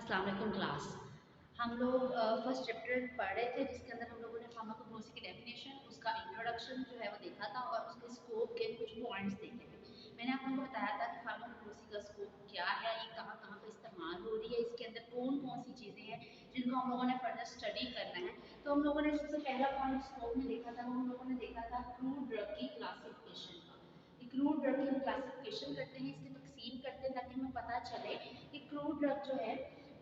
अस्सलाम वालेकुम क्लास। हम लोग फर्स्ट चैप्टर पढ़ रहे थे जिसके अंदर हम लोगों ने फार्माकोग्नोसी की डेफिनेशन, उसका इंट्रोडक्शन जो है वो देखा था और उसके स्कोप के कुछ पॉइंट्स देखे थे। मैंने आप लोगों को बताया था कि फार्माकोग्नोसी का स्कोप क्या है, ये कहाँ कहाँ पे इस्तेमाल हो रही है, इसके अंदर कौन कौन सी चीज़ें हैं जिनको हम लोगों ने फर्दर स्टडी करना है। तो हम लोगों ने सबसे पहला पॉइंट स्कोप में देखा था, वो हम लोगों ने देखा था क्रूड ड्रग की क्लासिफिकेशन का। क्रूड ड्रग की हम क्लासिफिकेशन करते हैं, इसकी तकसीम करते हैं ताकि हमें पता चले कि क्रूड ड्रग जो है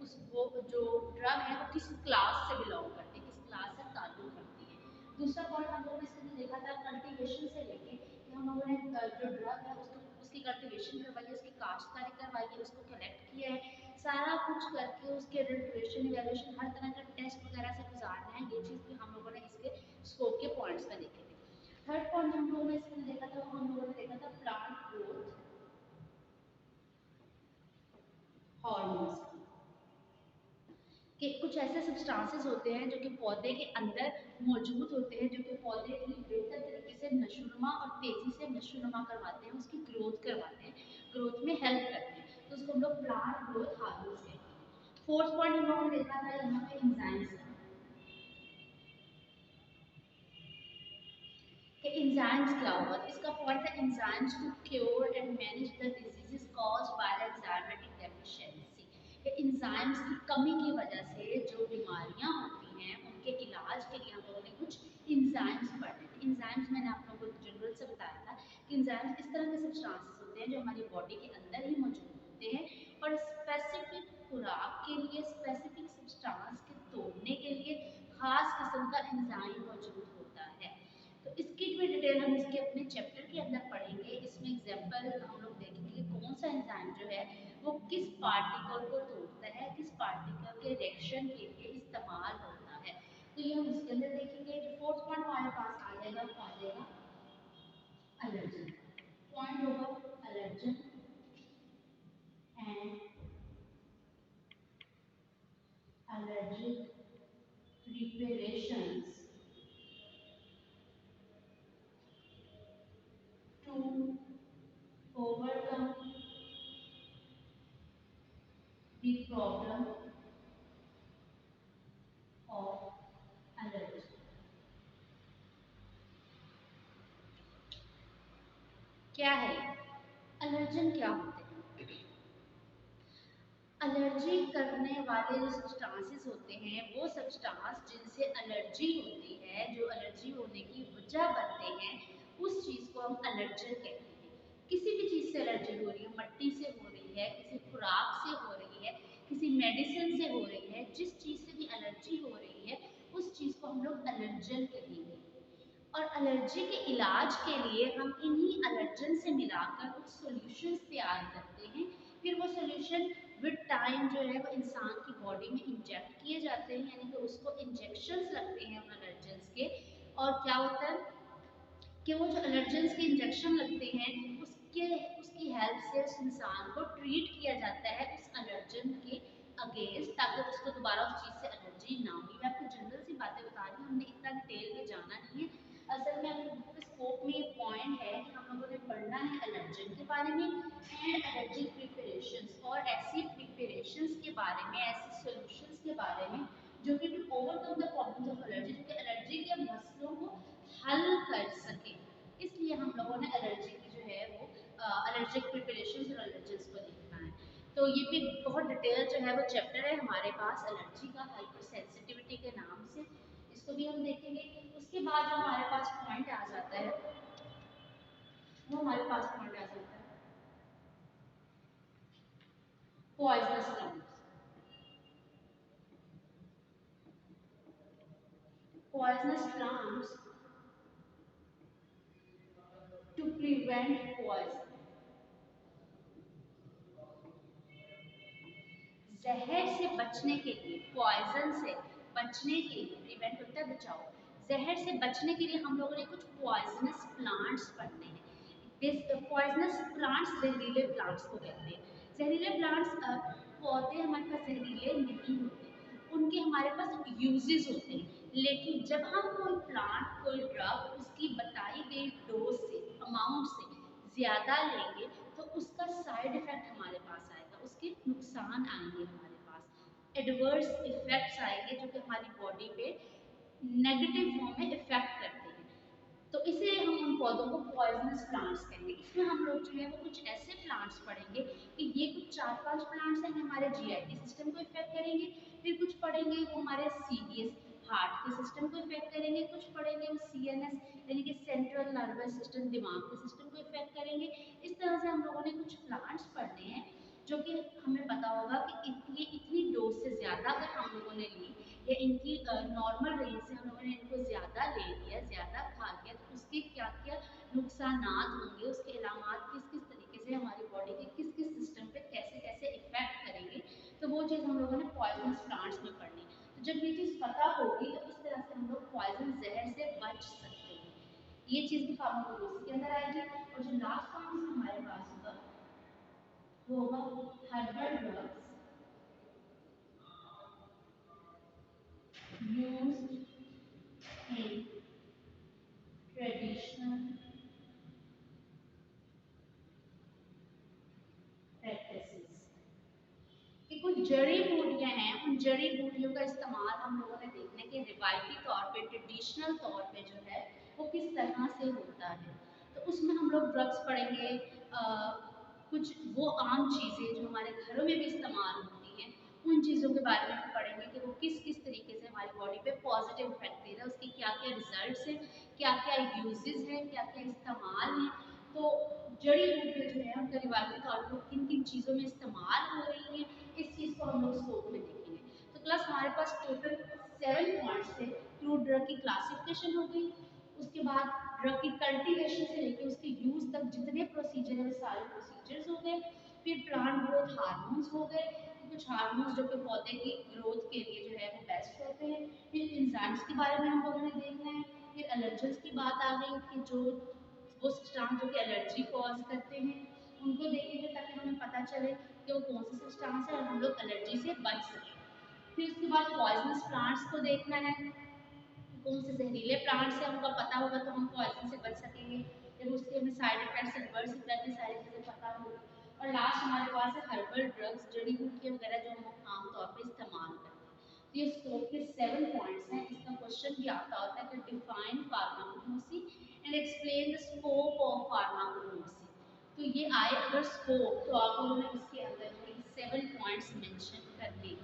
उस वो जो ड्रग है वो किस क्लास से बिलोंग करती है, किस क्लास से ताल्लुक रखती है। दूसरा पॉइंट हम लोगों ने इसके अंदर देखा था कल्टीवेशन से लेके कि हम लोगों ने जो ड्रग है उसको उसकी कल्टीवेशन करवाई है, उसकी काश्तकारी करवाई है, उसको कलेक्ट किया है, सारा कुछ करके उसके एडल्ट्रेशन इवैल्यूएशन हर तरह का टेस्ट वगैरह से गुजारना है। ये चीज़ भी हम लोगों ने इसके स्कोप के पॉइंट्स में देखे थे। थर्ड पॉइंट हम लोगों ने इसके अंदर देखा था, हम लोगों ने देखा था प्लांट ग्रोथ हार्मोन्स कि कुछ ऐसे सब्सटेंसेस होते हैं जो कि पौधे के अंदर मौजूद होते हैं, जो कि पौधे की बेहतर तरीके से नशोनुमा और तेज़ी से नशोनुमा करवाते हैं, उसकी ग्रोथ करवाते हैं, ग्रोथ में हेल्प करते हैं। तो उसको हम लोग प्लांट ग्रोथ हार्मोन्स कहते हैं। फोर्थ पॉइंट हम लोगों ने देखा था यहाँ पे एंजाइम्स कि एंजाइम्स क्या होगा। इसका पॉइंट है enzymes to cure and manage the diseases caused by the enzymatic deficiency. कि एंजाइम्स की कमी की वजह से जो बीमारियां होती हैं उनके इलाज के लिए हम लोगों ने कुछ एंजाइम्स पढ़े थे। एंजाइम्स मैंने आप लोगों को जनरल से बताया था कि एंजाइम्स इस तरह के सब्सटेंसेस होते हैं जो हमारी बॉडी के अंदर ही मौजूद होते हैं और स्पेसिफिक खुराक के लिए, स्पेसिफिक सब्सटेंस के तोड़ने के लिए खास किस्म का एंजाइम मौजूद होता है। तो इसकी भी डिटेल हम इसके अपने चैप्टर के अंदर पढ़ेंगे। इसमें एग्जांपल हम लोग देखेंगे कौन सा एंजाइम जो है वो किस पार्टिकल को तोड़ता है, किस पार्टिकल के रिएक्शन के लिए इस्तेमाल होता है। तो ये हम इसके अंदर देखेंगे। जो फोर्थ पॉइंट हमारे पास आ जाएगा वो आ जाएगा एलर्जन। पॉइंट होगा allergen and allergic preparations to overcome the problem of allergy। क्या है एलर्जन, क्या होते हैं? एलर्जी करने वाले जो सब्सटेंसेस होते हैं वो सब्सटेंस जिनसे एलर्जी होती है, जो एलर्जी होने की वजह बनते हैं, उस चीज़ को हम एलर्जन कहते हैं। किसी भी चीज़ से एलर्जी हो रही है, मट्टी से हो रही है, किसी खुराक से हो रही है, किसी मेडिसिन से हो रही है, जिस चीज़ से भी एलर्जी हो रही है उस चीज़ को हम लोग एलर्जन कहेंगे। और एलर्जी के इलाज के लिए हम इन्हीं एलर्जन से मिलाकर कुछ सॉल्यूशंस तैयार करते हैं। फिर वो सॉल्यूशन विद टाइम जो है वो इंसान की बॉडी में इंजेक्ट किए जाते हैं, यानी कि उसको इंजेक्शंस लगते हैं उन एलर्जन्स के। और क्या होता है कि वो जो एलर्जेंस के इंजेक्शन लगते हैं उसके उसकी हेल्प से उस इंसान को ट्रीट किया जाता है उस एलर्जन के अगेंस्ट, ताकि उसको दोबारा उस चीज़ से एलर्जी ना हो। मैं आपको जनरल सी बातें बता रही हूँ, हमने इतना डिटेल में जाना नहीं है। असल में अपने बुक के स्कोप में ये पॉइंट है कि हम लोगों ने पढ़ना है एलर्जन के बारे में एंड एलर्जी प्रिपरेशंस, और ऐसी प्रिपरेशंस के बारे में, ऐसे सॉल्यूशंस के बारे में जो कि to overcome the problems of allergy, जो कि एलर्जी के मसलों को हल कर सके। इसलिए हम लोगों ने एलर्जी की जो है वो एलर्जिक प्रिपरेशंस और एलर्जेंस को देखना है। तो ये भी बहुत डिटेल जो है वो चैप्टर है हमारे पास एलर्जी का, हाइपर सेंसिटिविटी के नाम से। इसको भी हम देखेंगे। उसके बाद जो हमारे पास पॉइंट आ जाता है वो हमारे पास पॉइंट आ जाता है poisonous plants. Poisonous plants to prevent poison. जहर से बचने के लिए, पॉइजन से बचने के लिए, प्रिवेंट होता है बचाओ, जहर से बचने के लिए हम लोगों ने कुछ पॉइजनस प्लांट्स पढ़ने हैं। पॉइजनस प्लांट्स जहरीले प्लांट्स को कहते हैं। जहरीले प्लांट्स पौधे हमारे पास जहरीले नहीं होते, उनके हमारे पास यूजेस होते हैं। लेकिन जब हम कोई प्लांट, कोई ड्रग उसकी बताई गई डोज से, अमाउंट से ज़्यादा लेंगे तो उसका साइड इफ़ेक्ट हमारे पास आएगा, उसके नुकसान आएंगे हमारे पास। एडवर्स इफेक्ट्स आएंगे जो कि हमारी बॉडी पे नेगेटिव फॉर्म में इफेक्ट करते हैं। तो इसे हम उन पौधों को पॉइजनस प्लांट्स कहेंगे। इसमें हम लोग जो है वो कुछ ऐसे प्लांट्स पढ़ेंगे कि ये कुछ 4-5 प्लांट्स हैं हमारे जीआईटी सिस्टम को इफेक्ट करेंगे, फिर कुछ पढ़ेंगे वो हमारे सीडीएस हार्ट के सिस्टम को इफेक्ट करेंगे, कुछ पढ़ेंगे वो सीएनएस यानी कि सेंट्रल नर्वस सिस्टम दिमाग के सिस्टम को इफेक्ट करेंगे। इस तरह से हम लोगों ने कुछ प्लांट्स पढ़ने हैं जो कि हमें पता होगा कि ये इतनी डोज से ज़्यादा अगर हम लोगों ने ली या इनकी नॉर्मल रेंज से हम लोगों ने इनको ज़्यादा ले लिया, ज़्यादा खा लिया, तो उसके क्या क्या नुकसानात होंगे, उसके अलामात किस किस तरीके से हमारी बॉडी के किस किस सिस्टम पे कैसे कैसे इफेक्ट करेंगे, तो वो चीज़ हम लोगों ने पॉइजनस प्लांट्स में पढ़नी। तो जब ये चीज़ पता होगी तो इस तरह से हम लोग पॉइजन जहर से बच सकते हैं। ये चीज़ भी फार्माकोलॉजी के अंदर आएगी। और जो लास्ट पॉइंट हमारे पास होगा वो होगा herbal drugs used in traditional practices। कि कुछ जड़ी बूटियां हैं, उन जड़ी बूटियों का इस्तेमाल हम लोगों ने देखने के रिवायती तौर पे ट्रेडिशनल तौर पे जो है वो किस तरह से होता है। तो उसमें हम लोग ड्रग्स पढ़ेंगे, कुछ वो आम चीज़ें जो हमारे घरों में भी इस्तेमाल होती हैं उन चीज़ों के बारे में हम पढ़ेंगे कि वो किस किस तरीके से हमारी बॉडी पे पॉजिटिव इफेक्ट दे रहा है, उसके क्या क्या रिजल्ट्स हैं, क्या क्या यूजेस हैं, क्या क्या इस्तेमाल हैं। तो जड़ी बूटियाँ जो है उनका रिवायती तौर पर किन किन चीज़ों में इस्तेमाल हो रही हैं, इस चीज़ को हम लोग स्कोप में देखेंगे। तो क्लास हमारे पास टोटल 7 पॉइंट्स थे। टू ड्रग की क्लासिफिकेशन हो गई, उसके बाद ड्रग की कल्टीवेशन से लेकर उसके यूज तक जितने प्रोसीजर है वो सारे प्रोसीजर्स हो गए। फिर प्लांट ग्रोथ हार्मोन्स हो गए, कुछ हार्मोन्स जो कि पौधे की ग्रोथ के लिए जो है वो बेस्ट होते हैं। फिर एंजाइम्स के बारे में हम लोगों ने देखना है। फिर एलर्जेंस की बात आ गई कि जो वो सब्सटेंस जो कि एलर्जी कॉज करते हैं उनको देखेंगे ताकि हमें पता चले कि वो कौन से सब्सटेंस है और हम लोग एलर्जी से बच सकें। फिर उसके बाद पॉइजनस प्लांट्स को देखना है, कौन से जहरीले प्लांट्स हैं उनका पता होगा तो हम पॉइजन से बच सकेंगे। जब उसके हमें साइड इफेक्ट्स एडवर्स इफेक्ट की सारी चीज़ें पता होगी। और लास्ट हमारे पास है हर्बल ड्रग्स, जड़ी बूटियाँ वगैरह जो हम आमतौर पर इस्तेमाल करते हैं। तो ये स्कोप के 7 पॉइंट्स हैं। इसका क्वेश्चन भी आता होता है कि define pharmacognosy and explain the scope of pharmacognosy. तो ये आए अगर स्कोप तो आप लोगों ने इसके अंदर 7 पॉइंट्स मेंशन कर दिए।